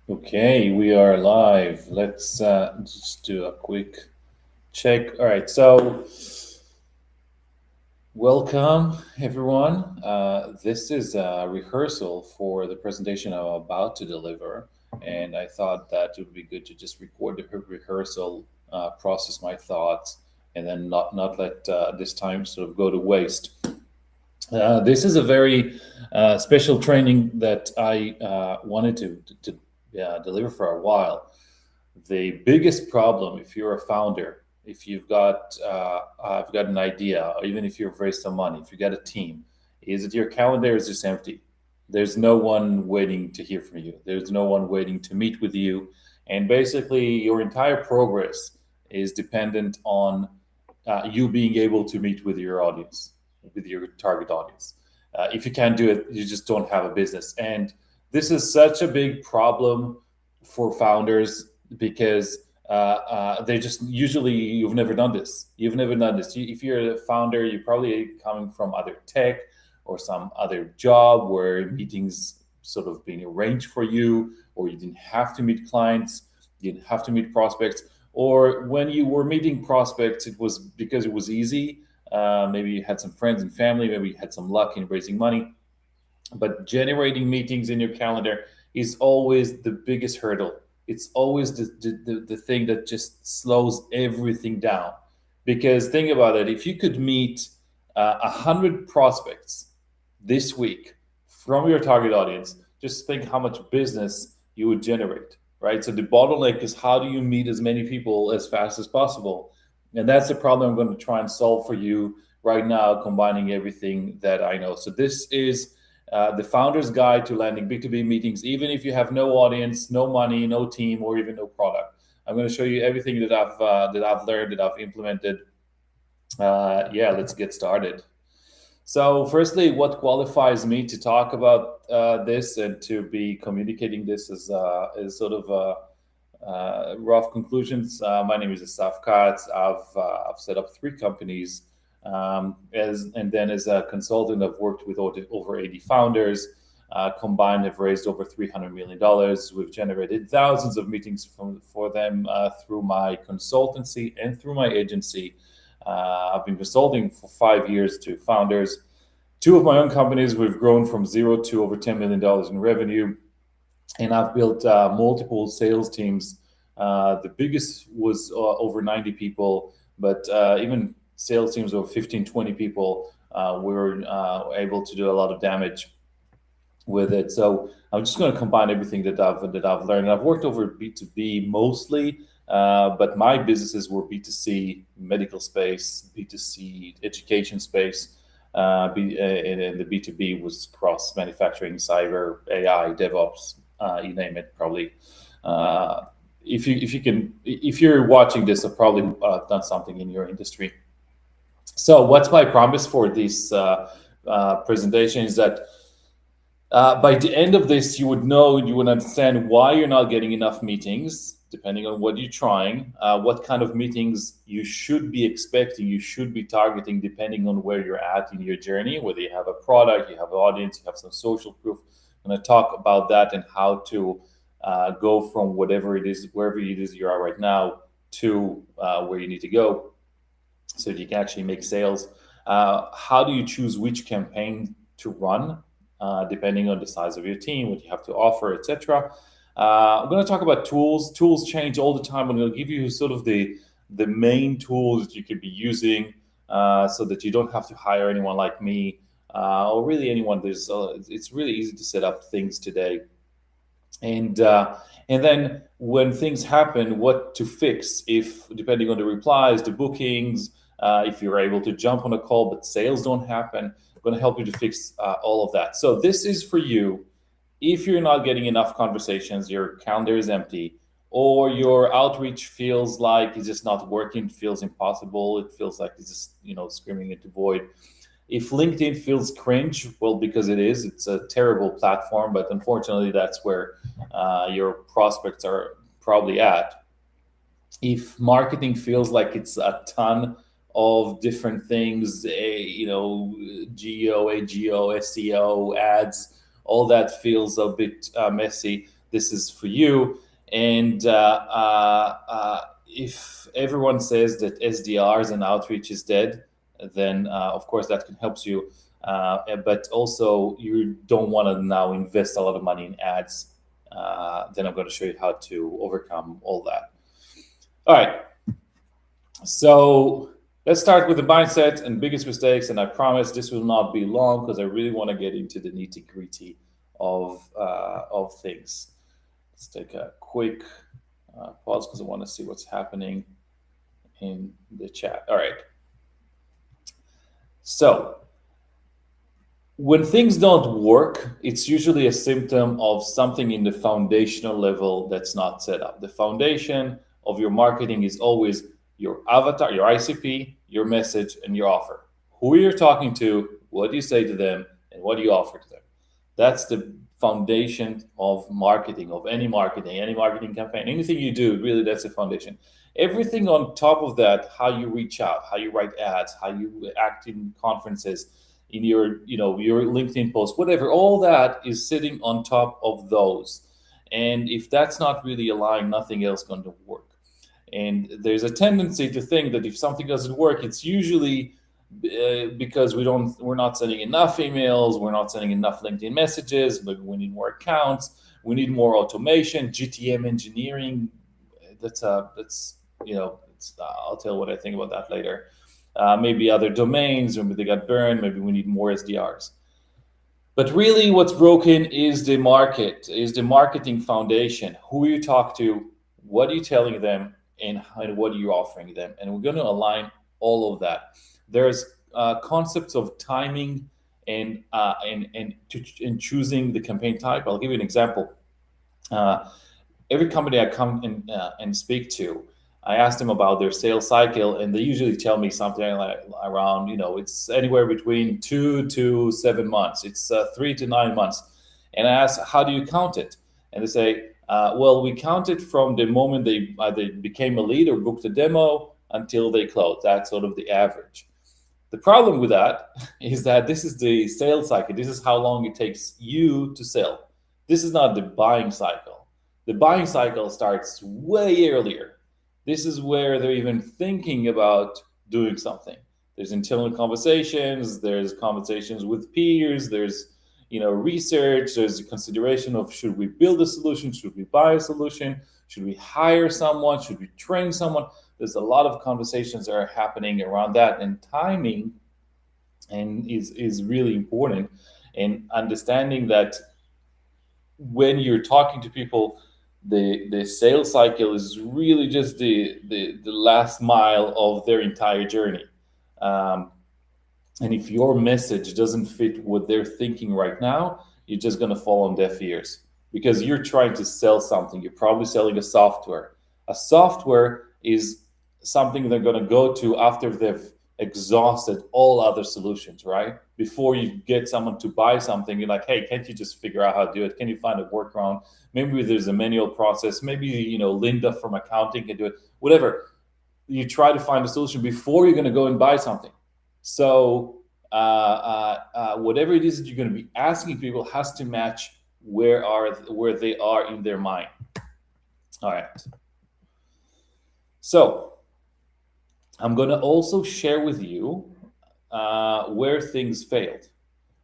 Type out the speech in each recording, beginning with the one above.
Okay, we are live. Let's just do a quick check. All right, so welcome everyone. This is a rehearsal for the presentation I'm about to deliver, and I thought that it would be good to just record the rehearsal, process my thoughts, and then not let this time sort of go to waste. This is a very special training that I wanted to deliver for a while. The biggest problem, if you're a founder, if I've got an idea, or even if you've raised some money, if you got a team, is that your calendar is just empty. There's no one waiting to hear from you. There's no one waiting to meet with you, and basically your entire progress is dependent on you being able to meet with your audience, with your target audience. If you can't do it, you just don't have a business, and this is such a big problem for founders because they just usually you've never done this. You've never done this. If you're a founder, you're probably coming from other tech or some other job where meetings sort of being arranged for you, or you didn't have to meet clients, you didn't have to meet prospects, or when you were meeting prospects, it was because it was easy. Maybe you had some friends and family, maybe you had some luck in raising money, but generating meetings in your calendar is always the biggest hurdle. It's always the thing that just slows everything down. Because think about it, if you could meet 100 prospects this week from your target audience, just think how much business you would generate, right? So the bottleneck is how do you meet as many people as fast as possible? And that's the problem I'm going to try and solve for you right now, combining everything that I know. So this is the founder's guide to landing B2B meetings, even if you have no audience, no money, no team, or even no product. I'm going to show you everything that I've learned, that I've implemented. Yeah, let's get started. So, firstly, what qualifies me to talk about this and to be communicating this is sort of rough conclusions. My name is Asaf Katz. I've set up three companies, and then as a consultant, I've worked with over 80 founders. Combined, have raised over $300 million. We've generated thousands of meetings for them through my consultancy and through my agency. I've been consulting for 5 years to founders. Two of my own companies, we've grown from zero to over $10 million in revenue, and I've built multiple sales teams. The biggest was over 90 people, but even sales teams of 15, 20 people, we were able to do a lot of damage with it. So I'm just going to combine everything that I've learned. And I've worked over B2B mostly, but my businesses were B2C, medical space, B2C, education space. And the B2B was cross manufacturing, cyber, AI, DevOps, you name it. Probably, if you're watching this, I've probably done something in your industry. So, what's my promise for this presentation is that by the end of this, you would know, you would understand why you're not getting enough meetings, depending on what you're trying, what kind of meetings you should be expecting, you should be targeting, depending on where you're at in your journey, whether you have a product, you have an audience, you have some social proof. I'm going to talk about that and how to go from whatever it is, wherever it is you are right now, to where you need to go so that you can actually make sales. How do you choose which campaign to run, depending on the size of your team, what you have to offer, etc. I'm going to talk about tools. Tools change all the time. I'm going to give you sort of the main tools that you could be using, so that you don't have to hire anyone like me, or really anyone. It's really easy to set up things today, and then when things happen, what to fix, if depending on the replies, the bookings, if you're able to jump on a call but sales don't happen. I'm going to help you to fix all of that. So this is for you if you're not getting enough conversations, your calendar is empty, or your outreach feels like it's just not working, feels impossible, it feels like it's just screaming into void. If LinkedIn feels cringe, well, because it is, it's a terrible platform, but unfortunately, that's where your prospects are probably at. If marketing feels like it's a ton of different things, geo, AGO, SEO, ads, all that feels a bit messy, this is for you. And if everyone says that SDRs and outreach is dead, then of course that can help you. But also you don't want to now invest a lot of money in ads. Then I'm going to show you how to overcome all that. All right. So let's start with the mindset and biggest mistakes. And I promise this will not be long because I really want to get into the nitty gritty of things. Let's take a quick pause because I want to see what's happening in the chat. All right. So when things don't work, it's usually a symptom of something in the foundational level that's not set up. The foundation of your marketing is always your avatar, your ICP, your message, and your offer. Who you're talking to, what do you say to them, and what do you offer to them? That's the foundation of marketing, of any marketing campaign, anything you do, really, that's the foundation. Everything on top of that, how you reach out, how you write ads, how you act in conferences, in your your LinkedIn post, whatever, all that is sitting on top of those. And if that's not really aligned, nothing else going to work. And there's a tendency to think that if something doesn't work, it's usually because we're not sending enough emails, we're not sending enough LinkedIn messages, but we need more accounts, we need more automation, GTM engineering. That's I'll tell what I think about that later. Maybe other domains, maybe they got burned, maybe we need more SDRs. But really what's broken is the marketing foundation. Who you talk to, what are you telling them, and what are you offering them? And we're going to align all of that. There's concepts of timing and choosing the campaign type. I'll give you an example. Every company I come and speak to, I ask them about their sales cycle, and they usually tell me something like around, it's anywhere between 2 to 7 months. It's 3 to 9 months. And I ask, how do you count it? And they say, well, we count it from the moment they either became a lead or booked a demo until they close. That's sort of the average. The problem with that is that this is the sales cycle. This is how long it takes you to sell. This is not the buying cycle. The buying cycle starts way earlier. This is where they're even thinking about doing something. There's internal conversations, there's conversations with peers, there's research, there's a consideration of should we build a solution, should we buy a solution, should we hire someone, should we train someone? There's a lot of conversations that are happening around that, and timing is really important. And understanding that when you're talking to people, the sales cycle is really just the last mile of their entire journey. And if your message doesn't fit what they're thinking right now, you're just going to fall on deaf ears because you're trying to sell something. You're probably selling a software. A software is something they're going to go to after they've exhausted all other solutions, right? Before you get someone to buy something, you're like, hey, can't you just figure out how to do it? Can you find a workaround? Maybe there's a manual process. Maybe, Linda from accounting can do it. Whatever. You try to find a solution before you're going to go and buy something. So whatever it is that you're going to be asking people has to match where they are in their mind. All right. So I'm going to also share with you where things failed.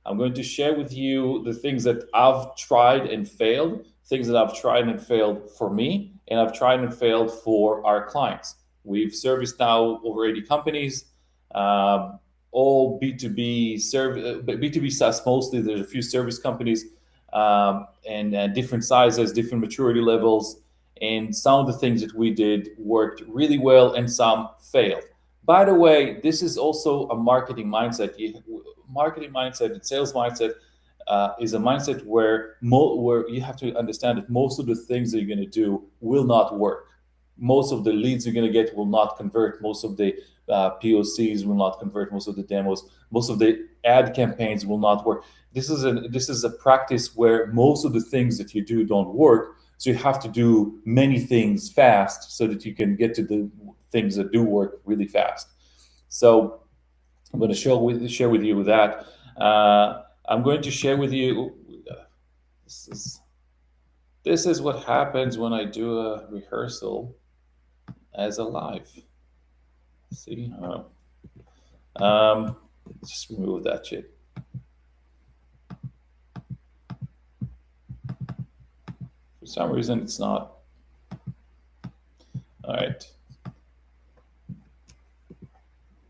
I'm going to share with you the things that I've tried and failed, things that I've tried and failed for me, and I've tried and failed for our clients. We've serviced now over 80 companies, all B2B B2B SaaS mostly. There's a few service companies and different sizes, different maturity levels. And some of the things that we did worked really well and some failed. By the way, this is also a marketing mindset. Marketing mindset and sales mindset is a mindset where you have to understand that most of the things that you're going to do will not work. Most of the leads you're going to get will not convert. Most of the POCs will not convert. Most of the demos, most of the ad campaigns will not work. This is a practice where most of the things that you do don't work. So you have to do many things fast so that you can get to the things that do work really fast. So I'm going to share with you that. I'm going to share with you. This is This is what happens when I do a rehearsal as a live. See? Just remove that shit. For some reason, it's not. All right.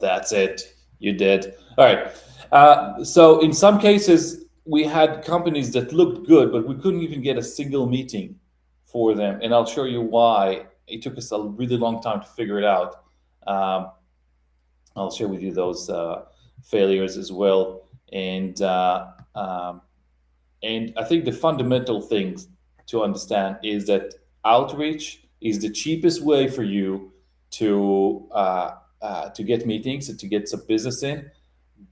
That's it. You did. All right. So in some cases, we had companies that looked good, but we couldn't even get a single meeting for them. And I'll show you why. It took us a really long time to figure it out. Um, I'll share with you those failures as well. And I think the fundamental thing to understand is that outreach is the cheapest way for you to get meetings and to get some business in,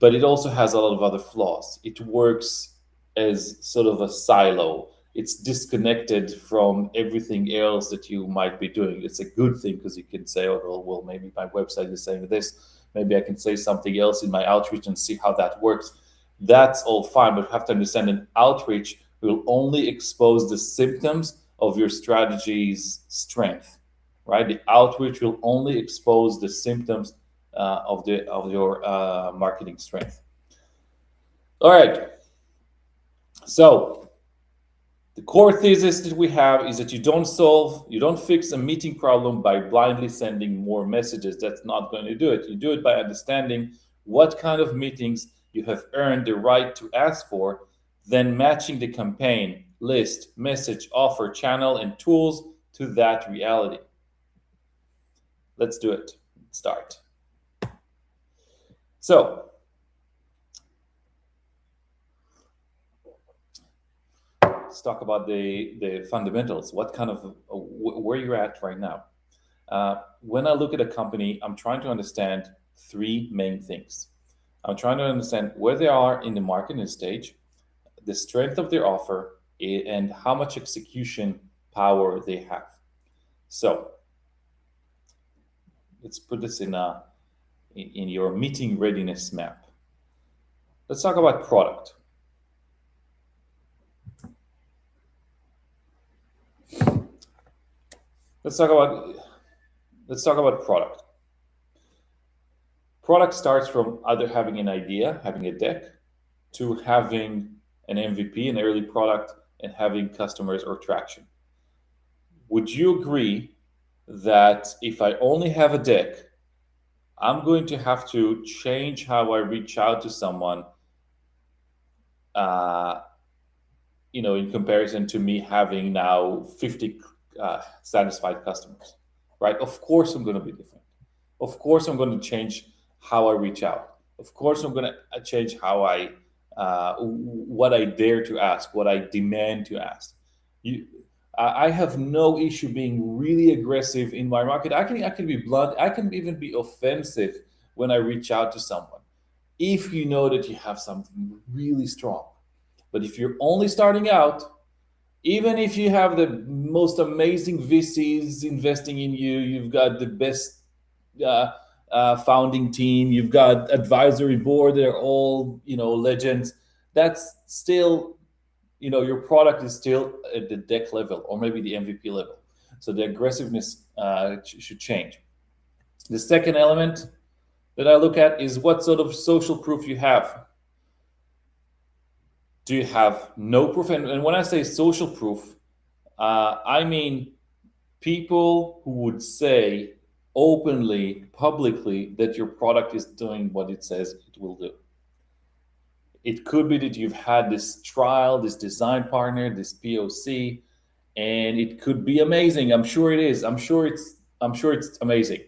but it also has a lot of other flaws. It works as sort of a silo. It's disconnected from everything else that you might be doing. It's a good thing because you can say, oh, well, maybe my website is saying this. Maybe I can say something else in my outreach and see how that works. That's all fine, but you have to understand an outreach will only expose the symptoms of your strategy's strength, right? The outreach will only expose the symptoms of your marketing strength. All right. So the core thesis that we have is that you don't fix a meeting problem by blindly sending more messages. That's not going to do it. You do it by understanding what kind of meetings you have earned the right to ask for, then matching the campaign, list, message, offer, channel, and tools to that reality. Let's do it. Start. So, let's talk about the fundamentals. What kind of where you're at right now. When I look at a company, I'm trying to understand three main things. I'm trying to understand where they are in the marketing stage, the strength of their offer, and how much execution power they have. So let's put this in your meeting readiness map. Let's talk about product. Let's talk about product. Product starts from either having an idea, having a deck, to having an MVP, an early product, and having customers or traction. Would you agree that if I only have a deck, I'm going to have to change how I reach out to someone, in comparison to me having now 50 satisfied customers, right? Of course, I'm going to be different. Of course, I'm going to change how I reach out. Of course, I'm going to change how what I dare to ask, what I demand to ask. I have no issue being really aggressive in my market. I can be blunt. I can even be offensive when I reach out to someone, if you know that you have something really strong. But if you're only starting out, even if you have the most amazing VCs investing in you, you've got the best founding team, you've got advisory board, they're all legends. That's still your product is still at the deck level or maybe the MVP level. So the aggressiveness should change. The second element that I look at is what sort of social proof you have. Do you have no proof? And when I say social proof, I mean people who would say openly, publicly, that your product is doing what it says it will do. It could be that you've had this trial, this design partner, this POC, and it could be amazing. I'm sure it is. I'm sure it's amazing.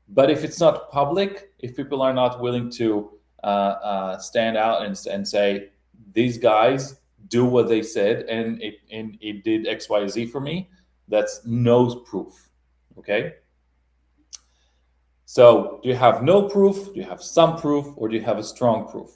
But if it's not public, if people are not willing to stand out and say, these guys do what they said and it did XYZ for me, that's no proof. Okay? So do you have no proof? Do you have some proof? Or do you have a strong proof?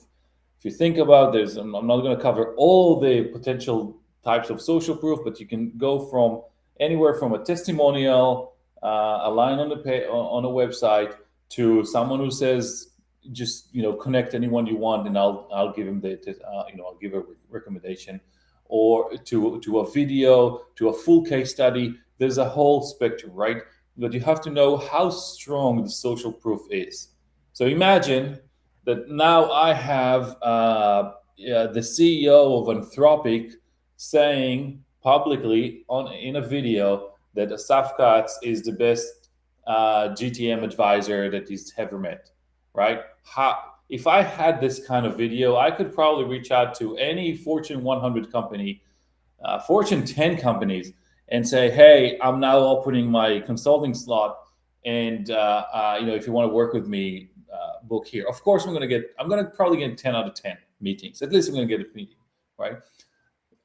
If you think about this, I'm not going to cover all the potential types of social proof, but you can go from anywhere from a testimonial, a line on a website, to someone who says, just connect anyone you want, and I'll give him I'll give a recommendation, or to a video, to a full case study. There's a whole spectrum, right? But you have to know how strong the social proof is. So imagine that now I have the CEO of Anthropic saying publicly in a video that Asaf Katz is the best GTM advisor that he's ever met, right? If I had this kind of video, I could probably reach out to any Fortune 100 company, Fortune 10 companies, and say, "Hey, I'm now opening my consulting slot, and if you want to work with me, book here." Of course, I'm going to probably get 10 out of 10 meetings. At least I'm going to get a meeting, right?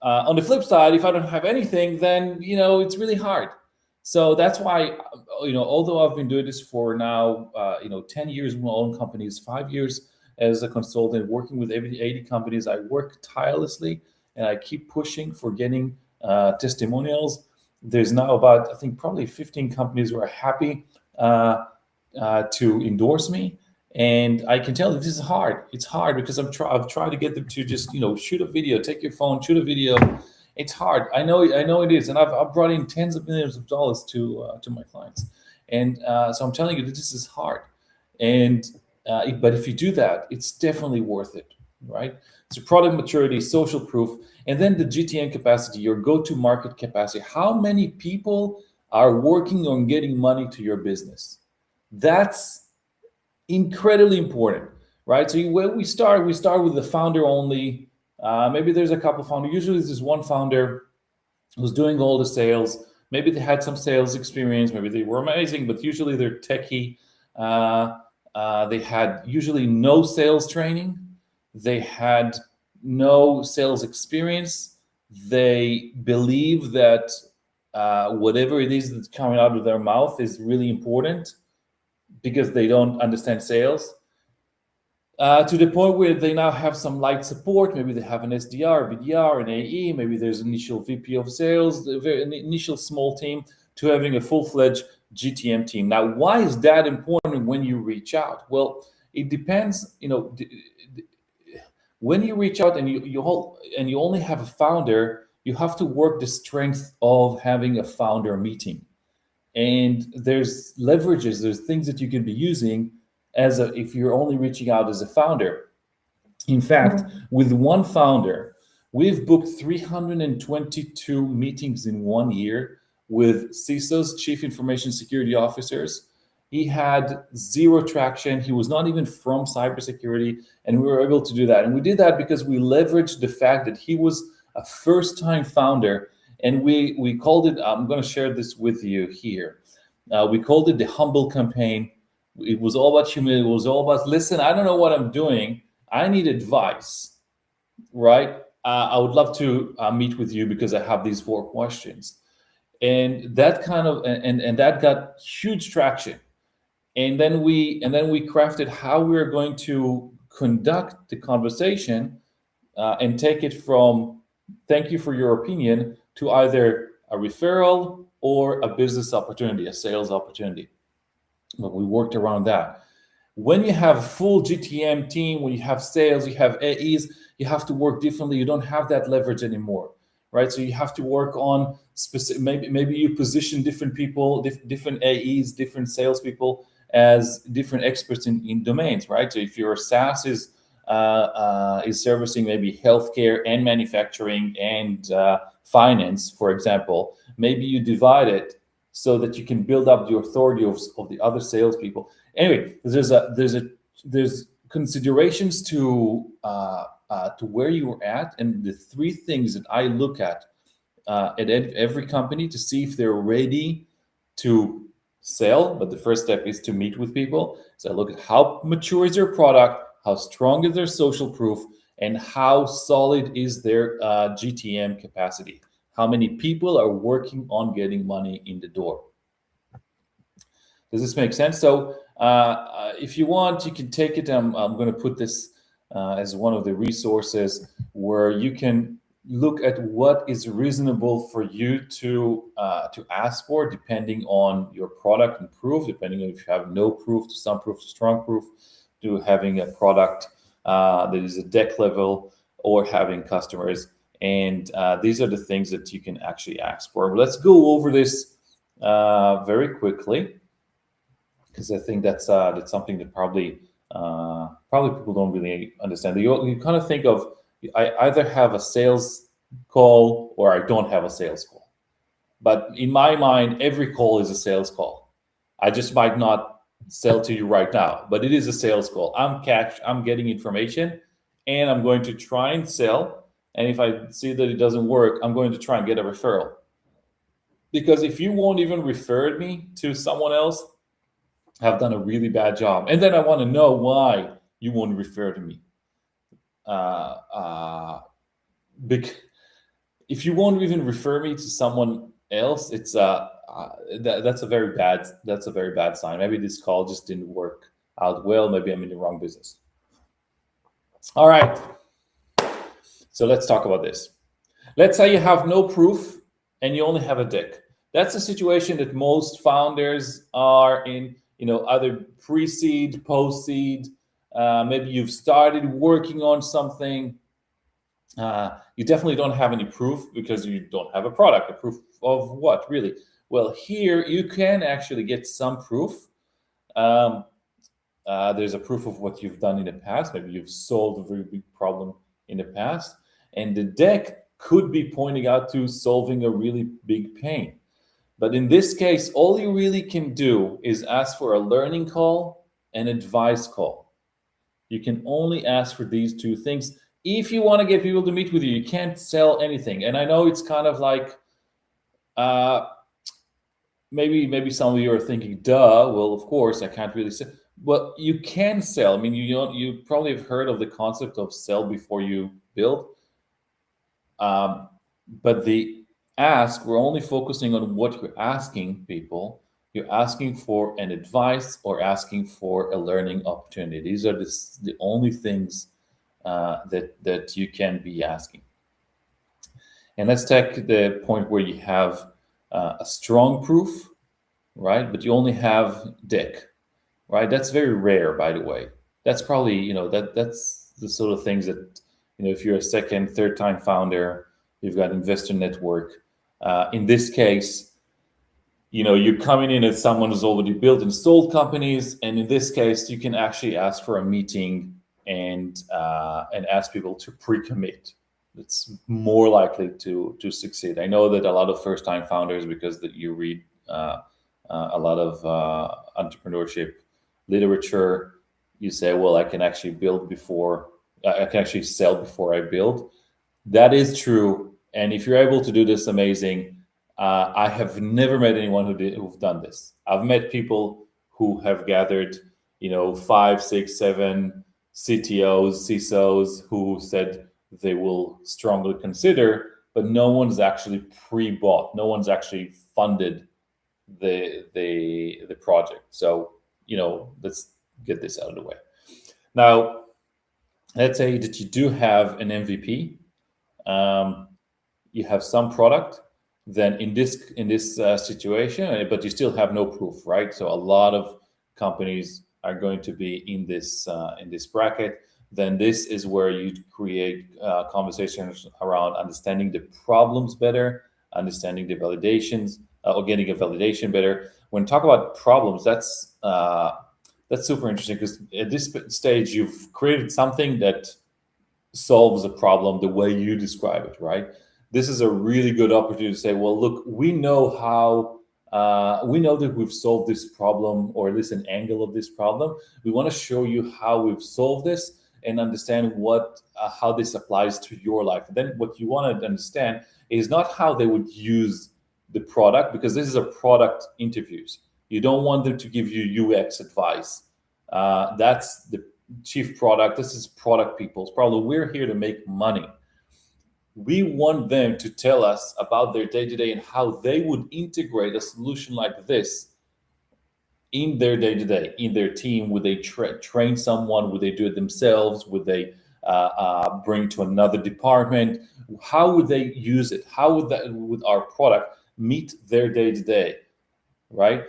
On the flip side, if I don't have anything, then it's really hard. So that's why, although I've been doing this for now, 10 years with my own companies, 5 years as a consultant, working with 80 companies, I work tirelessly and I keep pushing for getting testimonials. There's now about, I think, probably 15 companies who are happy to endorse me. And I can tell that this is hard. It's hard because I've tried to get them to just shoot a video, take your phone, shoot a video. It's hard. I know it is, and I've brought in tens of millions of dollars to my clients, and so I'm telling you that this is hard. And but if you do that, it's definitely worth it, right? So product maturity, social proof, and then the GTM capacity, your go-to-market capacity. How many people are working on getting money to your business? That's incredibly important, right? So when we start with the founder only. Maybe there's a couple founders. Usually there's one founder who's doing all the sales. Maybe they had some sales experience. Maybe they were amazing, but usually they're techie. They had usually no sales training. They had no sales experience. They believe that whatever it is that's coming out of their mouth is really important because they don't understand sales. To the point where they now have some light support. Maybe they have an SDR, BDR, an AE. Maybe there's an initial VP of sales, an initial small team, to having a full-fledged GTM team. Now, why is that important when you reach out? Well, it depends. When you reach out and you only have a founder, you have to work the strength of having a founder meeting. And there's leverages, there's things that you can be using if you're only reaching out as a founder. In fact, with one founder, we've booked 322 meetings in 1 year with CISOs, Chief Information Security Officers. He had zero traction. He was not even from cybersecurity, and we were able to do that. And we did that because we leveraged the fact that he was a first-time founder, and we called it, I'm going to share this with you here. We called it the Humble Campaign. It was all about humility. It was all about, listen, I don't know what I'm doing. I need advice, right? I would love to meet with you because I have these 4 questions. And that and that got huge traction. And then we crafted how we are going to conduct the conversation and take it from thank you for your opinion to either a referral or a business opportunity, a sales opportunity. But we worked around that. When you have a full GTM team, when you have sales, you have AEs, you have to work differently. You don't have that leverage anymore, right? So you have to work on specific. Maybe you position different people, different AEs, different salespeople as different experts in domains, right? So if your SaaS is servicing maybe healthcare and manufacturing and finance, for example, maybe you divide it so that you can build up the authority of the other salespeople. Anyway, there's considerations to where you're at, and the 3 things that I look at every company to see if they're ready to sell. But the first step is to meet with people. So I look at how mature is their product, how strong is their social proof, and how solid is their GTM capacity. How many people are working on getting money in the door? Does this make sense? So if you want, you can take it. I'm going to put this as one of the resources where you can look at what is reasonable for you to ask for, depending on your product and proof, depending on if you have no proof to some proof to strong proof, to having a product that is a deck level, or having customers. And these are the things that you can actually ask for. Let's go over this very quickly, because I think that's something that probably people don't really understand. You kind of think of, I either have a sales call or I don't have a sales call. But in my mind, every call is a sales call. I just might not sell to you right now, but it is a sales call. I'm getting information, and I'm going to try and sell. And if I see that it doesn't work, I'm going to try and get a referral. Because if you won't even refer me to someone else, I've done a really bad job. And then I want to know why you won't refer to me. If you won't even refer me to someone else, it's that's a very bad sign. Maybe this call just didn't work out well. Maybe I'm in the wrong business. All right. So let's talk about this. Let's say you have no proof and you only have a deck. That's a situation that most founders are in, either pre-seed, post-seed. Maybe you've started working on something. You definitely don't have any proof because you don't have a product. A proof of what, really? Well, here you can actually get some proof. There's a proof of what you've done in the past. Maybe you've solved a very big problem in the past. And the deck could be pointing out to solving a really big pain. But in this case, all you really can do is ask for a learning call and advice call. You can only ask for these two things. If you want to get people to meet with you, you can't sell anything. And I know it's kind of like, maybe some of you are thinking, duh, well, of course, I can't really sell. But you can sell. I mean, you probably have heard of the concept of sell before you build. But the ask, we're only focusing on what you're asking people. You're asking for an advice or asking for a learning opportunity. These are the only things that you can be asking. And let's take the point where you have a strong proof, right? But you only have deck, right? That's very rare, by the way. That's probably, that's the sort of things that, if you're a second, third time founder, you've got investor network. In this case, you're coming in as someone who's already built and sold companies. And in this case, you can actually ask for a meeting and ask people to pre-commit. It's more likely to succeed. I know that a lot of first-time founders, because that you read a lot of entrepreneurship literature, you say, well, I can actually I can actually sell before I build. That is true. And if you're able to do this, amazing. I have never met anyone who've done this. I've met people who have gathered, 5, 6, 7 CTOs, CISOs who said they will strongly consider, but no one's actually pre-bought. No one's actually funded the project. So, let's get this out of the way. Now, let's say that you do have an MVP. You have some product. Then in this situation, but you still have no proof, right? So a lot of companies are going to be in this bracket. Then this is where you create conversations around understanding the problems better, understanding the validations, or getting a validation better. When talk about problems, that's super interesting, because at this stage you've created something that solves a problem the way you describe it, right? This is a really good opportunity to say, well, look, we know that we've solved this problem, or at least an angle of this problem. We want to show you how we've solved this and understand how this applies to your life. And then what you want to understand is not how they would use the product, because this is a product interviews. You don't want them to give you UX advice. That's the chief product. This is product people's problem. We're here to make money. We want them to tell us about their day-to-day and how they would integrate a solution like this in their day-to-day, in their team. Would they train someone? Would they do it themselves? Would they bring to another department? How would they use it? How would our product meet their day-to-day, right?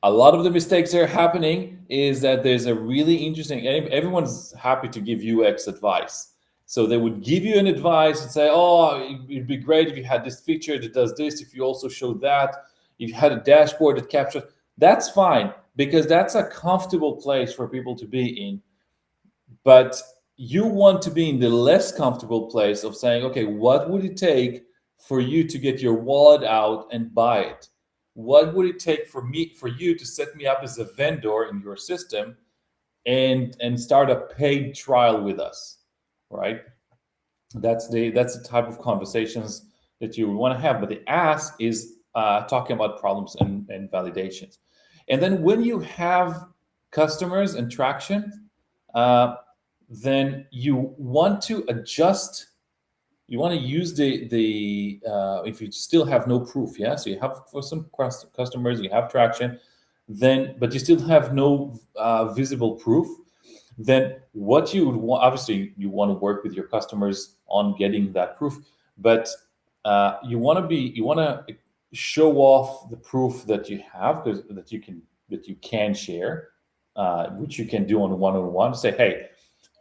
A lot of the mistakes that are happening is that there's a really interesting, everyone's happy to give UX advice. So they would give you an advice and say, oh, it'd be great if you had this feature that does this, if you also showed that, if you had a dashboard that captures. That's fine, because that's a comfortable place for people to be in. But you want to be in the less comfortable place of saying, okay, what would it take for you to get your wallet out and buy it? What would it take for you to set me up as a vendor in your system and start a paid trial with us, right? That's the type of conversations that you want to have. But the ask is talking about problems and validations. And then when you have customers and traction, then you want to adjust. You want to use the if you still have no proof, yeah. So you have for some customers, you have traction, then but you still have no visible proof. Then what you would want, obviously, you want to work with your customers on getting that proof, but you want to show off the proof that you have, because that you can share, which you can do on one-on-one. Say, hey,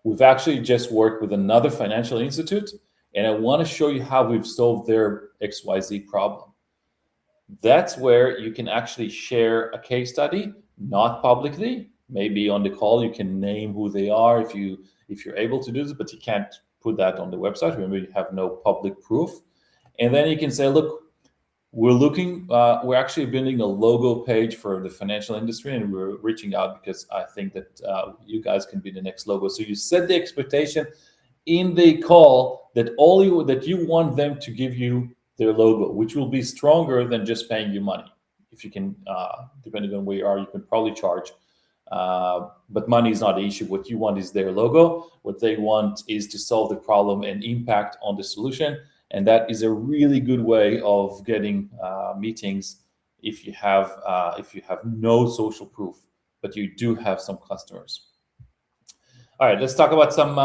we've actually just worked with another financial institute, and I want to show you how we've solved their XYZ problem. That's where you can actually share a case study, not publicly. Maybe on the call you can name who they are if you're able to do this, but you can't put that on the website. Remember, you have no public proof. And then you can say, look, we're actually building a logo page for the financial industry, and we're reaching out because I think that you guys can be the next logo. So you set the expectation in the call that that you want them to give you their logo, which will be stronger than just paying you money. If you can, depending on where you are, you can probably charge. But money is not the issue. What you want is their logo. What they want is to solve the problem and impact on the solution. And that is a really good way of getting meetings if you have no social proof, but you do have some customers. All right, let's talk about some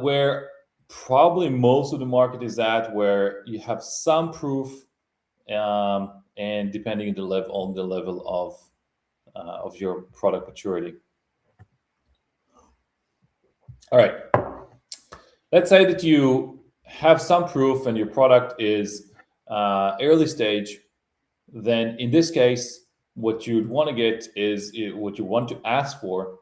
where probably most of the market is at, where you have some proof, and depending on the level of your product maturity. All right, let's say that you have some proof and your product is early stage. Then in this case, what you'd want to get is what you want to ask for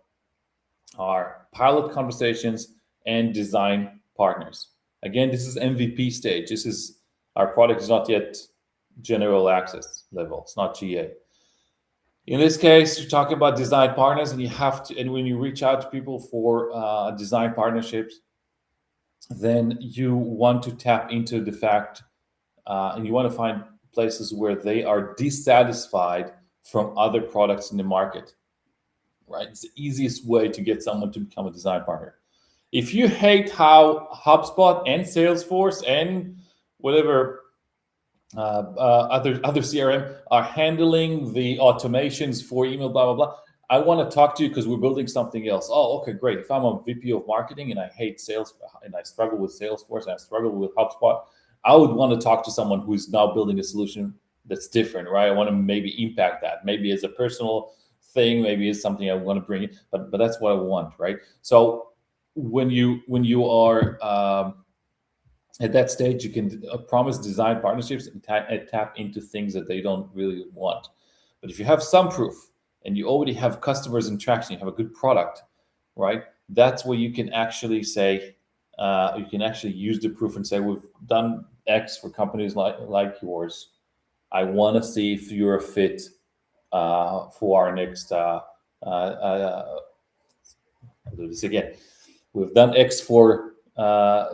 are pilot conversations and design partners. Again, this is MVP stage. Our product is not yet general access level. It's not GA. In this case, you're talking about design partners, and when you reach out to people for design partnerships, then you want to tap into the fact, and you want to find places where they are dissatisfied from other products in the market, right? It's the easiest way to get someone to become a design partner. If you hate how HubSpot and Salesforce and whatever other CRM are handling the automations for email, blah, blah, blah, I want to talk to you because we're building something else. Oh, okay, great. If I'm a VP of marketing and I hate sales and I struggle with Salesforce and I struggle with HubSpot, I would want to talk to someone who's now building a solution that's different, right? I want to maybe impact that. Maybe as a personal thing, maybe it's something I want to bring in, but that's what I want, right? So when you are at that stage, you can promise design partnerships and tap into things that they don't really want. But if you have some proof and you already have customers and traction, you have a good product, right? That's where you can actually say, you can actually use the proof and say, we've done X for companies like yours. I want to see if you're a fit for our next. I'll do this again. We've done X for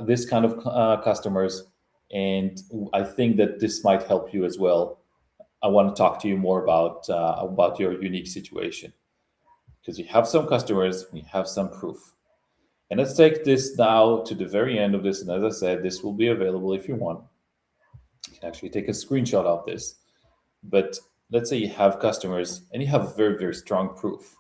this kind of customers, and I think that this might help you as well. I want to talk to you more about your unique situation, because you have some customers and you have some proof. And let's take this now to the very end of this. And as I said, this will be available if you want. You can actually take a screenshot of this. But let's say you have customers and you have very, very strong proof.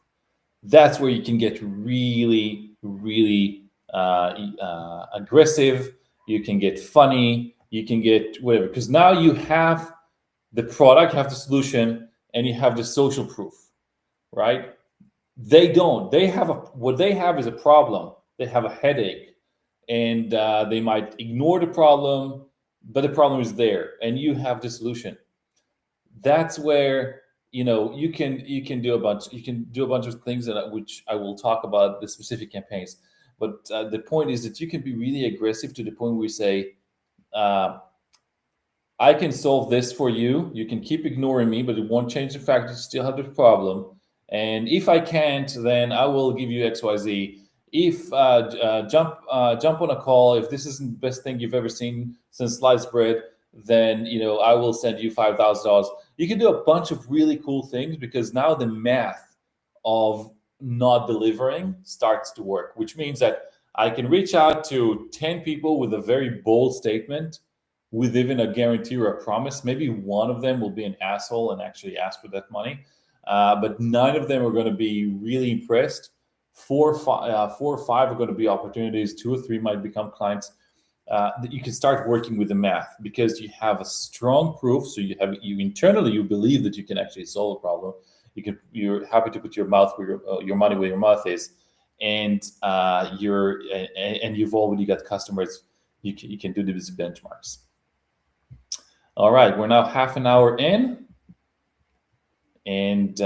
That's where you can get really, really aggressive. You can get funny. You can get whatever. Because now you have the product, you have the solution, and you have the social proof, right? They don't. What they have is a problem. They have a headache, and they might ignore the problem, but the problem is there, and you have the solution. That's where you can do a bunch of things that which I will talk about the specific campaigns. But the point is that you can be really aggressive to the point where you say, uh, I can solve this for you. You can keep ignoring me, but it won't change the fact that you still have the problem. And if I can't, then I will give you XYZ. If jump on a call. If this isn't the best thing you've ever seen since sliced bread, then I will send you $5,000. You can do a bunch of really cool things because now the math of not delivering starts to work, which means that I can reach out to 10 people with a very bold statement with even a guarantee or a promise. Maybe one of them will be an asshole and actually ask for that money, but none of them are going to be really impressed. Four or five are going to be opportunities. Two or three might become clients. That you can start working with the math because you have a strong proof. So you internally you believe that you can actually solve a problem. You're happy to put your money where your mouth is, and you've already got customers. You can do these benchmarks. All right, we're now half an hour in, and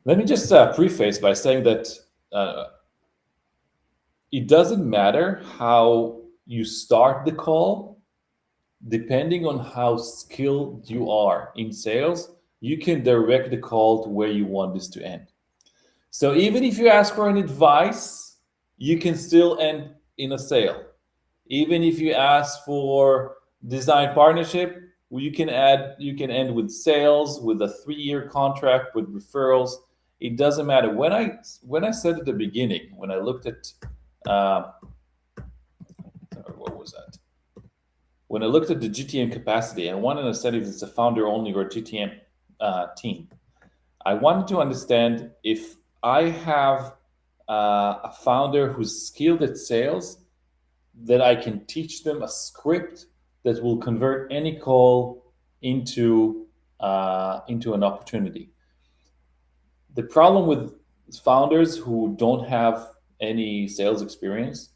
let me just preface by saying that it doesn't matter how you start the call. Depending on how skilled you are in sales, you can direct the call to where you want this to end. So even if you ask for an advice, you can still end in a sale. Even if you ask for design partnership, you can end with sales, with a 3-year contract, with referrals. It doesn't matter. When I said at the beginning, when I looked at what was that? When I looked at the GTM capacity, I wanted to understand if it's a founder only or GTM team. I wanted to understand if I have a founder who's skilled at sales, that I can teach them a script that will convert any call into an opportunity. The problem with founders who don't have any sales experience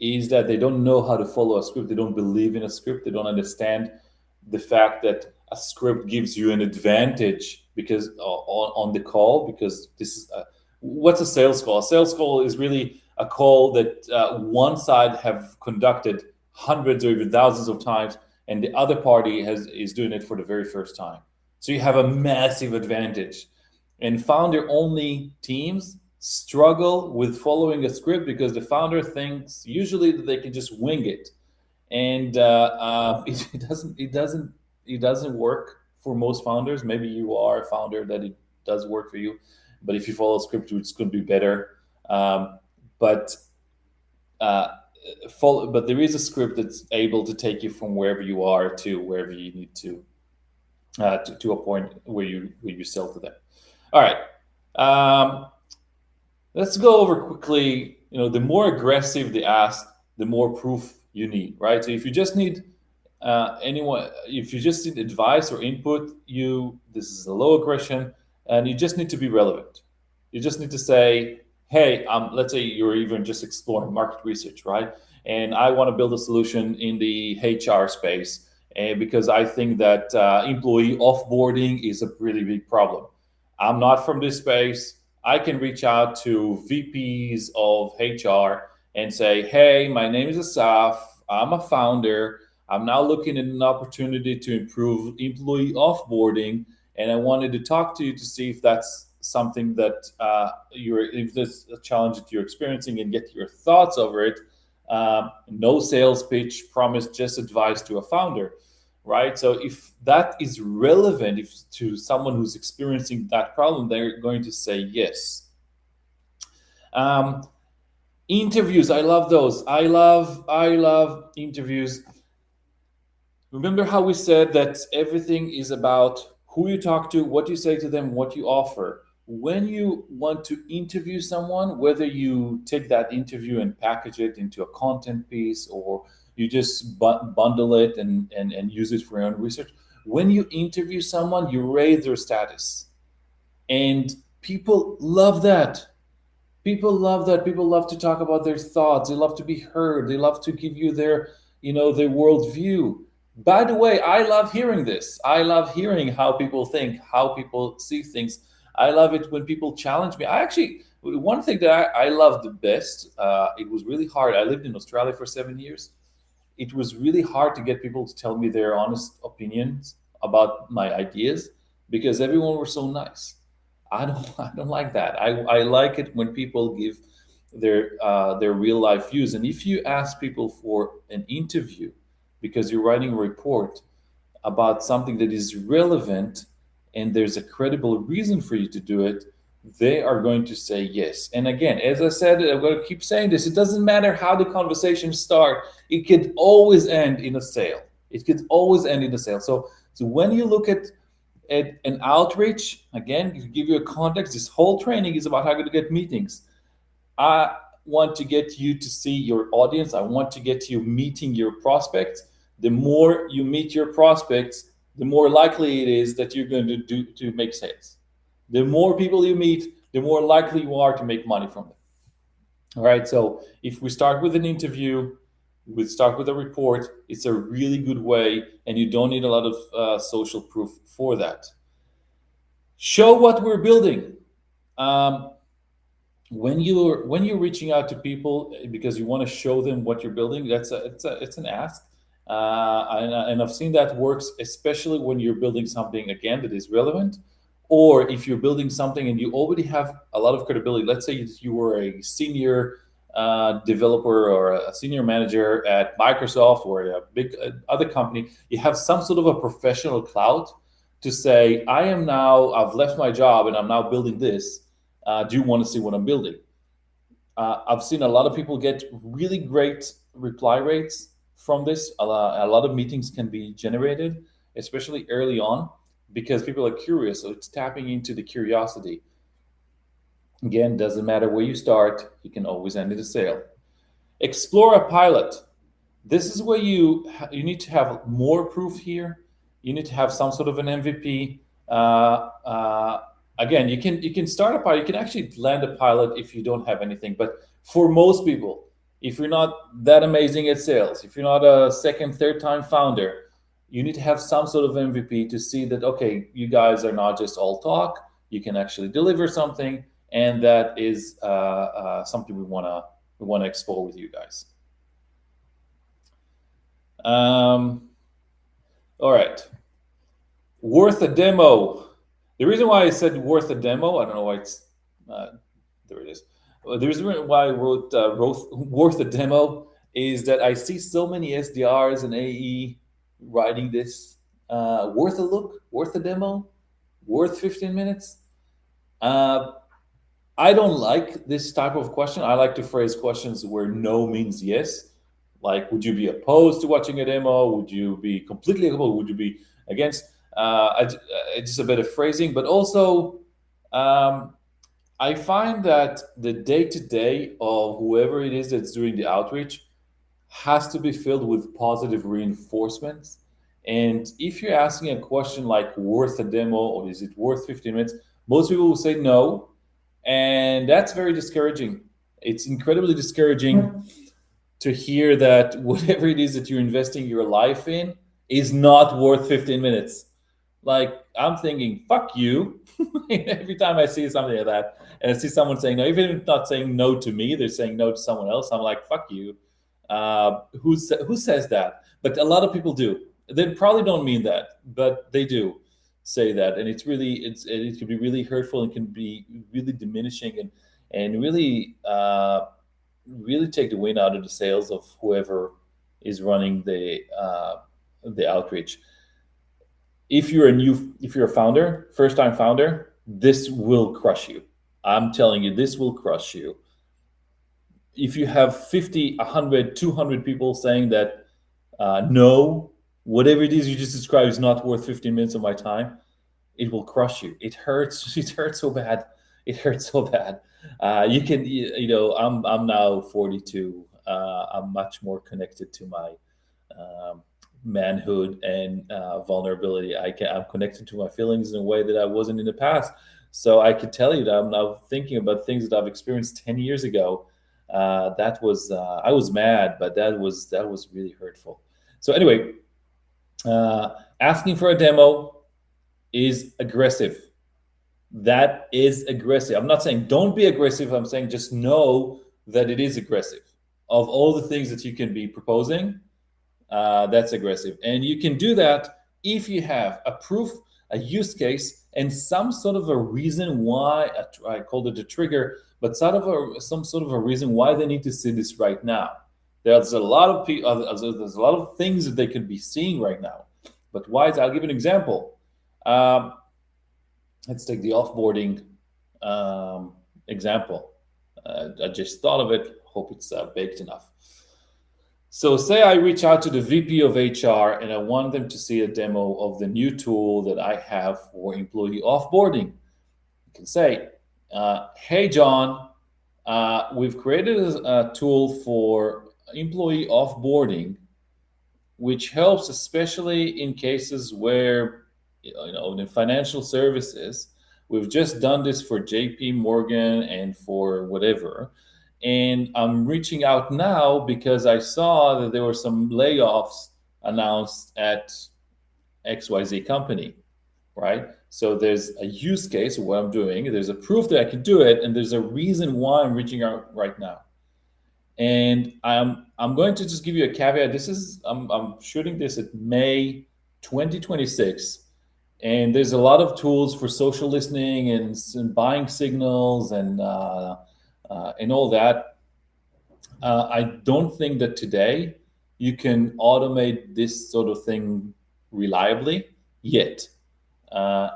is that they don't know how to follow a script. They don't believe in a script. They don't understand the fact that a script gives you an advantage because on the call, because this is what's a sales call? A sales call is really a call that one side have conducted hundreds or even thousands of times, and the other party is doing it for the very first time. So you have a massive advantage. And founder-only teams struggle with following a script because the founder thinks usually that they can just wing it, and it doesn't work for most founders. Maybe you are a founder that it does work for you, but if you follow a script, it's going to be better. But there is a script that's able to take you from wherever you are to wherever you need to a point where you sell to them. All right. Let's go over quickly. The more aggressive the ask, the more proof you need, right? So if you just need if you just need advice or input, this is a low aggression, and you just need to be relevant. You just need to say, hey, let's say you're even just exploring market research, right? And I want to build a solution in the HR space, and because I think that employee offboarding is a really big problem. I'm not from this space. I can reach out to VPs of HR and say, hey, my name is Asaf. I'm a founder. I'm now looking at an opportunity to improve employee offboarding, and I wanted to talk to you to see if that's something that if there's a challenge that you're experiencing, and get your thoughts over it. No sales pitch, promise, just advice to a founder, right? So if that is relevant to someone who's experiencing that problem, they're going to say yes. Interviews, I love those. I love interviews. Remember how we said that everything is about who you talk to, what you say to them, what you offer. When you want to interview someone, whether you take that interview and package it into a content piece, or you just bundle it and use it for your own research, when you interview someone, you raise their status. And people love that. People love that. People love to talk about their thoughts. They love to be heard. They love to give you their, their worldview. By the way, I love hearing this. I love hearing how people think, how people see things. I love it when people challenge me. I actually, one thing that I love the best, it was really hard. I lived in Australia for 7 years. It was really hard to get people to tell me their honest opinions about my ideas because everyone was so nice. I don't like that. I like it when people give their real life views. And if you ask people for an interview because you're writing a report about something that is relevant and there's a credible reason for you to do it, they are going to say yes. And again, as I said, I'm going to keep saying this, it doesn't matter how the conversation start, it could always end in a sale. It could always end in a sale. So when you look at an outreach, again, to give you a context, this whole training is about how to get meetings. I want to get you to see your audience. I want to get you meeting your prospects. The more you meet your prospects, the more likely it is that you're going to make sales. The more people you meet, the more likely you are to make money from them. All right. So if we start with an interview, we start with a report. It's a really good way, and you don't need a lot of social proof for that. Show what we're building. When you're reaching out to people because you want to show them what you're building, it's an ask. And I've seen that works, especially when you're building something again that is relevant, or if you're building something and you already have a lot of credibility. Let's say you were a senior developer or a senior manager at Microsoft or a big other company. You have some sort of a professional clout to say, I've left my job and I'm now building this. Do you want to see what I'm building? I've seen a lot of people get really great reply rates from this. A lot of meetings can be generated, especially early on, because people are curious. So it's tapping into the curiosity. Again, doesn't matter where you start, you can always end in a sale. Explore a pilot. This is where you need to have more proof here. You need to have some sort of an MVP. Again, you can start a pilot. You can actually land a pilot if you don't have anything. But for most people, if you're not that amazing at sales, if you're not a second, third time founder, you need to have some sort of MVP to see that, okay, you guys are not just all talk. You can actually deliver something, and that is something we wanna explore with you guys. All right, worth a demo. The reason why I said worth a demo, I don't know why it's there it is. The reason why I wrote worth a demo is that I see so many SDRs and AE writing this. Worth a look, worth a demo, worth 15 minutes. I don't like this type of question. I like to phrase questions where no means yes. Like, would you be opposed to watching a demo? Would you be completely opposed? Would you be against? Just a bit of phrasing, but also I find that the day to day of whoever it is that's doing the outreach has to be filled with positive reinforcements. And if you're asking a question like worth a demo or is it worth 15 minutes, most people will say no. And that's very discouraging. It's incredibly discouraging to hear that whatever it is that you're investing your life in is not worth 15 minutes. Like, I'm thinking, fuck you. Every time I see something like that, and I see someone saying no, even if not saying no to me, they're saying no to someone else. I'm like, fuck you. Who says that? But a lot of people do. They probably don't mean that, but they do say that, and it can be really hurtful and can be really diminishing and really really take the wind out of the sails of whoever is running the outreach. If you're a founder, first time founder, this will crush you. I'm telling you, this will crush you. If you have 50, 100, 200 people saying that no, whatever it is you just described is not worth 15 minutes of my time, it will crush you. It hurts. It hurts so bad. It hurts so bad. I'm now 42. I'm much more connected to my manhood and vulnerability. I'm connected to my feelings in a way that I wasn't in the past. So I could tell you that I'm now thinking about things that I've experienced 10 years ago. That was I was mad, but that was really hurtful. So anyway, asking for a demo is aggressive. That is aggressive. I'm not saying don't be aggressive. I'm saying just know that it is aggressive. Of all the things that you can be proposing, that's aggressive. And you can do that if you have a proof, a use case, and some sort of a reason why. I called it a trigger, but some sort of a reason why they need to see this right now. There's a lot of people. There's a lot of things that they could be seeing right now. But why? I'll give an example. Um, let's take the offboarding example. I just thought of it. Hope it's baked enough. So, say I reach out to the VP of HR and I want them to see a demo of the new tool that I have for employee offboarding. You can say, "Hey, John, we've created a tool for employee offboarding, which helps especially in cases where, in financial services, we've just done this for JP Morgan and for whatever. And I'm reaching out now because I saw that there were some layoffs announced at XYZ company, right? So there's a use case of what I'm doing, there's a proof that I can do it, and there's a reason why I'm reaching out right now. And I'm going to just give you a caveat. I'm shooting this at May 2026, and there's a lot of tools for social listening and buying signals and all that. I don't think that today you can automate this sort of thing reliably yet.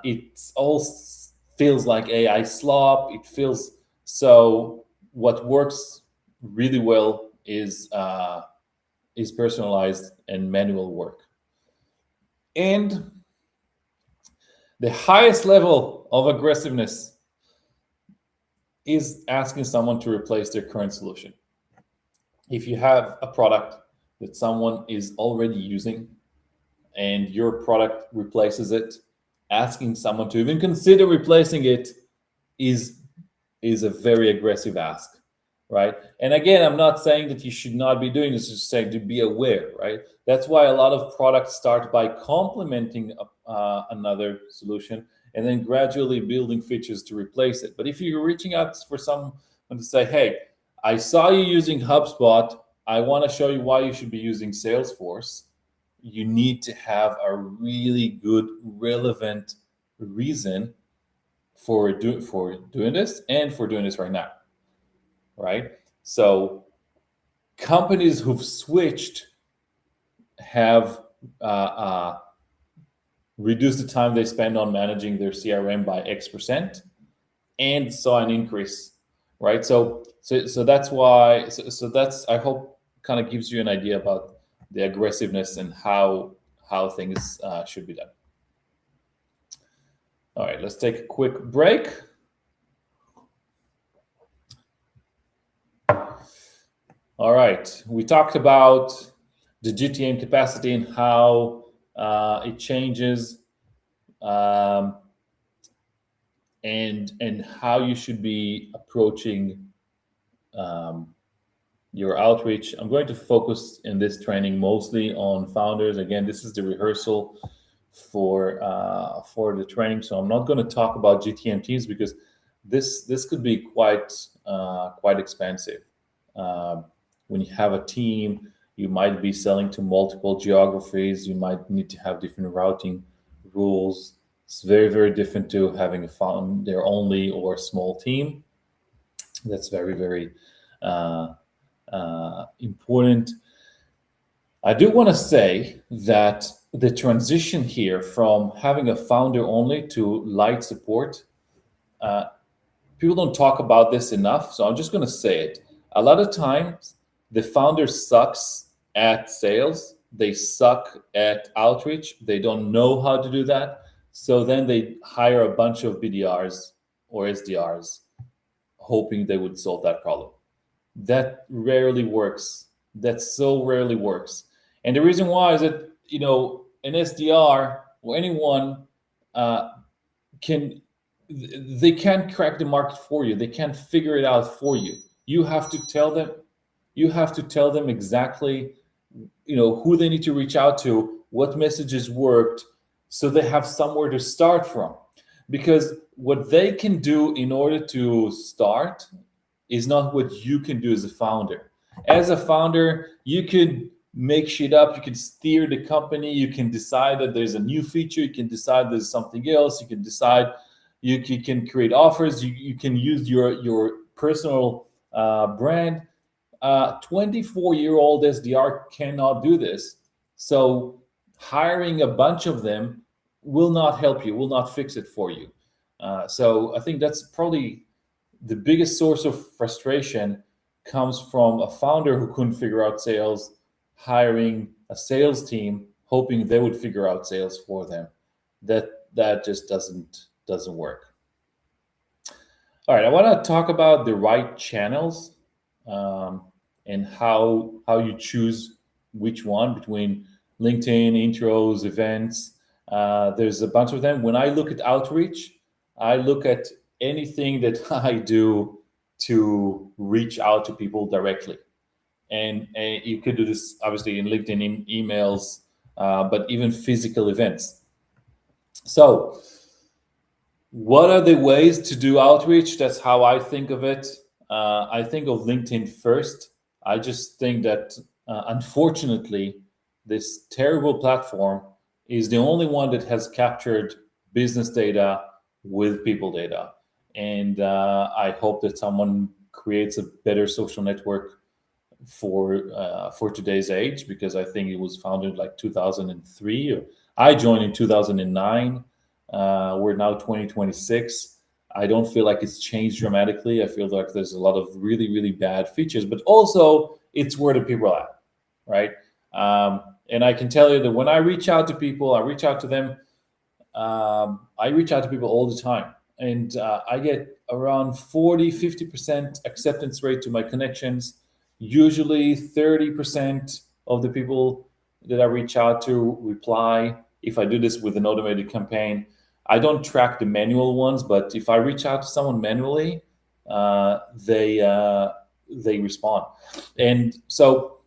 It all feels like AI slop. It feels so. What works really well is personalized and manual work. And the highest level of aggressiveness is asking someone to replace their current solution. If you have a product that someone is already using and your product replaces it, asking someone to even consider replacing it is a very aggressive ask, right? And again, I'm not saying that you should not be doing this, just saying to be aware, right? That's why a lot of products start by complementing another solution and then gradually building features to replace it. But if you're reaching out for someone to say, hey, I saw you using HubSpot, I want to show you why you should be using Salesforce, you need to have a really good, relevant reason for doing this and for doing this right now, right? So companies who've switched have reduced the time they spend on managing their CRM by X% and saw an increase, right? So that's why. So that's, I hope, kind of gives you an idea about the aggressiveness and how things should be done. All right, let's take a quick break. All right, we talked about the GTM capacity and how it changes, and how you should be approaching your outreach. I'm going to focus in this training mostly on founders. Again, this is the rehearsal for the training, so I'm not going to talk about GTM teams because this could be quite expensive. When you have a team, you might be selling to multiple geographies. You might need to have different routing rules. It's very, very different to having a founder only or a small team. That's very, very important. I do want to say that the transition here from having a founder only to light support, people don't talk about this enough, so I'm just going to say it. A lot of times, the founder sucks at sales. They suck at outreach. They don't know how to do that. So then they hire a bunch of BDRs or SDRs, hoping they would solve that problem. That rarely works. That so rarely works. And the reason why is that, an SDR or anyone can they can't crack the market for you. They can't figure it out for you. You have to tell them. You have to tell them exactly, who they need to reach out to, what messages worked, so they have somewhere to start from. Because what they can do in order to start is not what you can do as a founder. As a founder, you could make shit up, you can steer the company, you can decide that there's a new feature, you can decide there's something else, you can decide, you can create offers, you can use your personal brand. 24-year-old SDR cannot do this. So hiring a bunch of them will not help you, will not fix it for you. So I think that's probably the biggest source of frustration, comes from a founder who couldn't figure out sales, hiring a sales team, hoping they would figure out sales for them. That just doesn't work. All right, I want to talk about the right channels, and how you choose which one between LinkedIn, intros, events. There's a bunch of them. When I look at outreach, I look at anything that I do to reach out to people directly. And you could do this obviously in LinkedIn, emails, but even physical events. So what are the ways to do outreach? That's how I think of it. I think of LinkedIn first. I just think that unfortunately, this terrible platform is the only one that has captured business data with people data. And I hope that someone creates a better social network for today's age, because I think it was founded like 2003. I joined in 2009. We're now 2026. I don't feel like it's changed dramatically. I feel like there's a lot of really, really bad features, but also it's where the people are at, right? And I can tell you that when I reach out to people, I reach out to them. I reach out to people all the time, and I get around 40-50% acceptance rate to my connections. Usually 30% of the people that I reach out to reply if I do this with an automated campaign. I don't track the manual ones, but if I reach out to someone manually, they respond. And so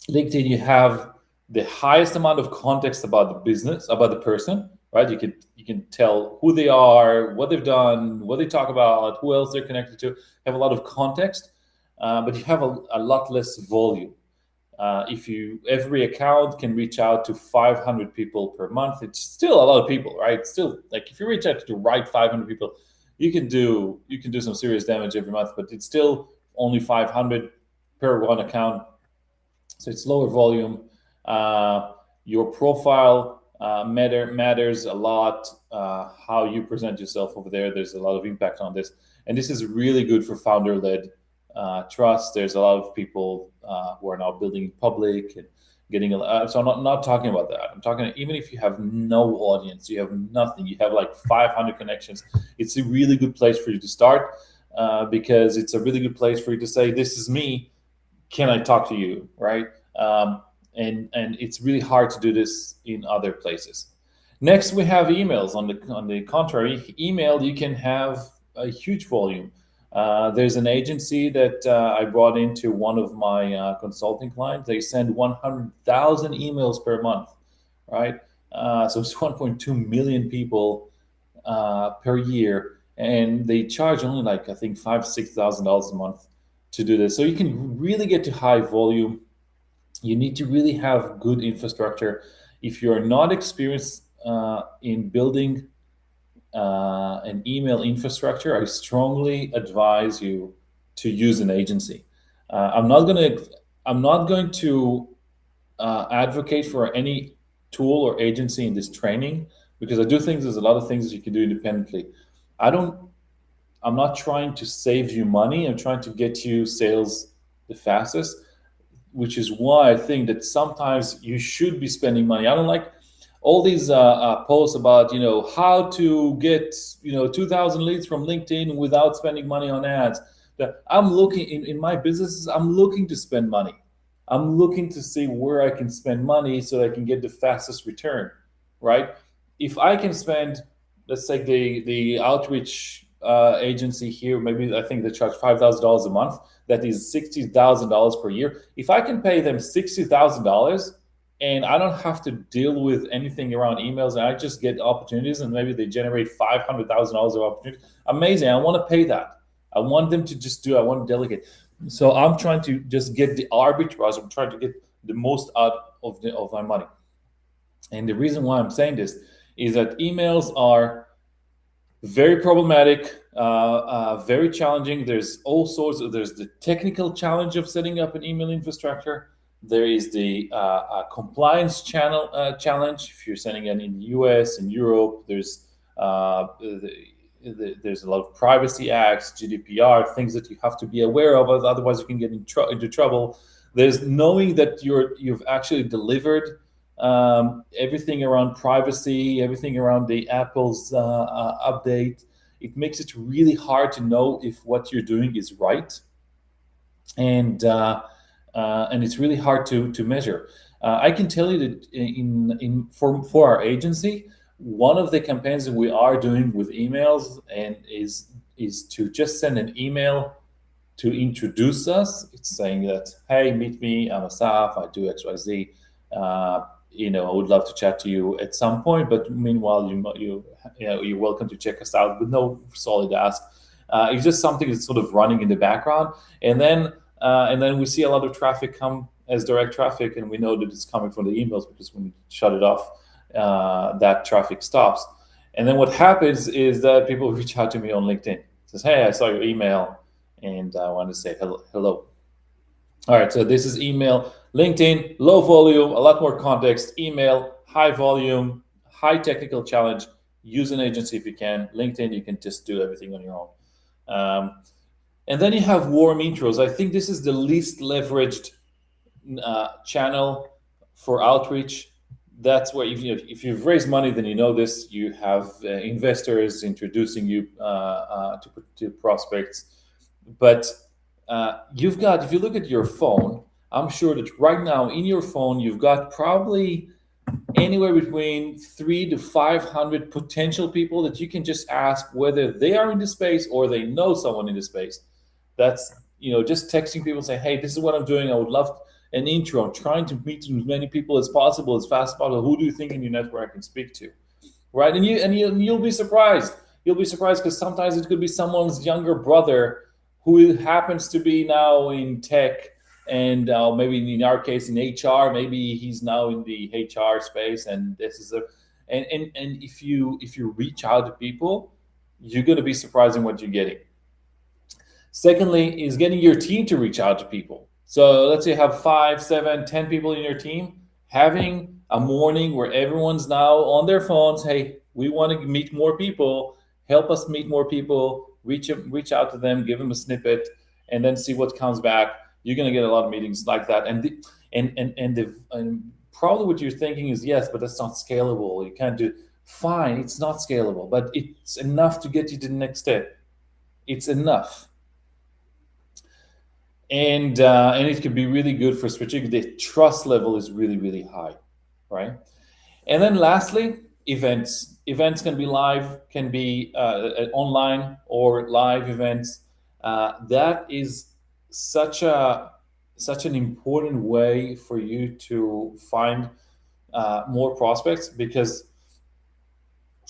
LinkedIn, you have the highest amount of context about the business, about the person, right? You can tell who they are, what they've done, what they talk about, who else they're connected to. Have a lot of context, but you have a lot less volume. If every account can reach out to 500 people per month, it's still a lot of people, right? Still, like if you reach out to the right 500 people, you can do some serious damage every month, but it's still only 500 per one account. So it's lower volume. Your profile matters a lot. How you present yourself over there, there's a lot of impact on this. And this is really good for founder-led trust. There's a lot of people who are now building in public and getting so I'm not talking about that. I'm talking even if you have no audience, you have nothing, you have like 500 connections, it's a really good place for you to start, because it's a really good place for you to say, this is me, can I talk to you, right? And it's really hard to do this in other places. Next, we have emails. On the contrary, email, you can have a huge volume. There's an agency that I brought into one of my consulting clients. They send 100,000 emails per month, right? So it's 1.2 million people per year, and they charge only like, I think, $5,000-$6,000 a month to do this. So you can really get to high volume. You need to really have good infrastructure. If you're not experienced in building an email infrastructure, I strongly advise you to use an agency. I'm not going to advocate for any tool or agency in this training, because I do think there's a lot of things that you can do independently. I'm not trying to save you money. I'm trying to get you sales the fastest, which is why I think that sometimes you should be spending money. I don't like all these posts about how to get 2,000 leads from LinkedIn without spending money on ads. I'm looking in my businesses. I'm looking to spend money. I'm looking to see where I can spend money so I can get the fastest return, right? If I can spend let's take the outreach agency here. Maybe I think they charge $5,000 a month. That is $60,000 per year. If I can pay them $60,000 and I don't have to deal with anything around emails, and I just get opportunities, and maybe they generate $500,000 of opportunities, amazing. I want to pay that. I want them to just do. I want to delegate. So I'm trying to just get the arbitrage. I'm trying to get the most out of my money. And the reason why I'm saying this is that emails are very problematic, very challenging. There's all sorts of, there's the technical challenge of setting up an email infrastructure. There is the compliance challenge. If you're sending it in the US, in Europe, there's there's a lot of privacy acts, GDPR, things that you have to be aware of. Otherwise, you can get into trouble. There's knowing that you've actually delivered everything around privacy, everything around the Apple's update. It makes it really hard to know if what you're doing is right, and it's really hard to measure. I can tell you that for our agency, one of the campaigns that we are doing with emails and is to just send an email to introduce us. It's saying that, hey, meet me, I'm Asaf, I do XYZ. I would love to chat to you at some point, but meanwhile, you're welcome to check us out with no solid ask. It's just something that's sort of running in the background, and then we see a lot of traffic come as direct traffic, and we know that it's coming from the emails because when we shut it off, that traffic stops. And then what happens is that people reach out to me on LinkedIn, says, "Hey, I saw your email, and I want to say hello." All right, so this is email. LinkedIn, low volume, a lot more context. Email, high volume, high technical challenge. Use an agency if you can. LinkedIn, you can just do everything on your own. And then you have warm intros. I think this is the least leveraged channel for outreach. That's where if you've raised money, then you know this. You have investors introducing you to prospects, but you've got, if you look at your phone, I'm sure that right now in your phone you've got probably anywhere between 300 to 500 potential people that you can just ask whether they are in the space or they know someone in the space. That's just texting people saying, hey, this is what I'm doing, I would love an intro. I'm trying to meet as many people as possible, as fast as possible. Who do you think in your network I can speak to? Right? And you'll be surprised. You'll be surprised because sometimes it could be someone's younger brother who happens to be now in tech, and maybe in our case in HR. Maybe he's now in the HR space, and this is and if you reach out to people, you're going to be surprised in what you're getting. Secondly, is getting your team to reach out to people. So let's say you have 5, 7, 10 people in your team. Having a morning where everyone's now on their phones. Hey, we want to meet more people. Help us meet more people. Reach out to them, give them a snippet, and then see what comes back. You're going to get a lot of meetings like that. And probably what you're thinking is, yes, but that's not scalable. You can't do. Fine, it's not scalable, but it's enough to get you to the next step. It's enough. And it can be really good for switching. The trust level is really, really high, right? And then lastly, events. Events can be live, can be online or live events. That is such an important way for you to find more prospects, because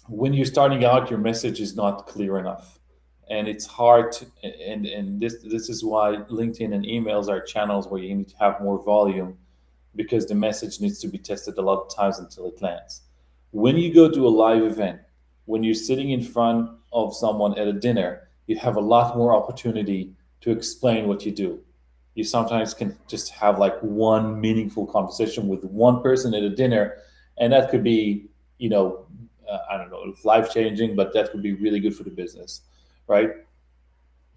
when you're starting out, your message is not clear enough, and it's hard to, and this is why LinkedIn and emails are channels where you need to have more volume, because the message needs to be tested a lot of times until it lands. When you go to a live event, when you're sitting in front of someone at a dinner, you have a lot more opportunity to explain what you do. You sometimes can just have like one meaningful conversation with one person at a dinner, and that could be, I don't know, life-changing, but that could be really good for the business, right?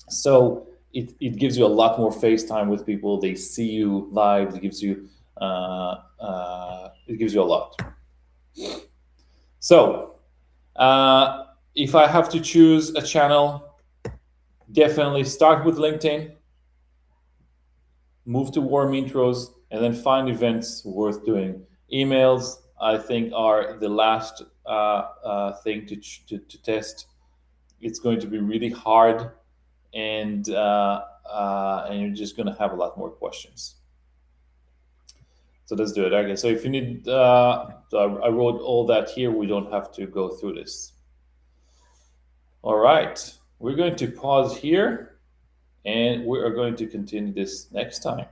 So it gives you a lot more face time with people. They see you live. It gives you a lot. So if I have to choose a channel, definitely start with LinkedIn, move to warm intros, and then find events worth doing. Emails, I think, are the last thing to test. It's going to be really hard, and you're just going to have a lot more questions. So let's do it. Okay, so if you need, so I wrote all that here. We don't have to go through this. All right, we're going to pause here, and we are going to continue this next time.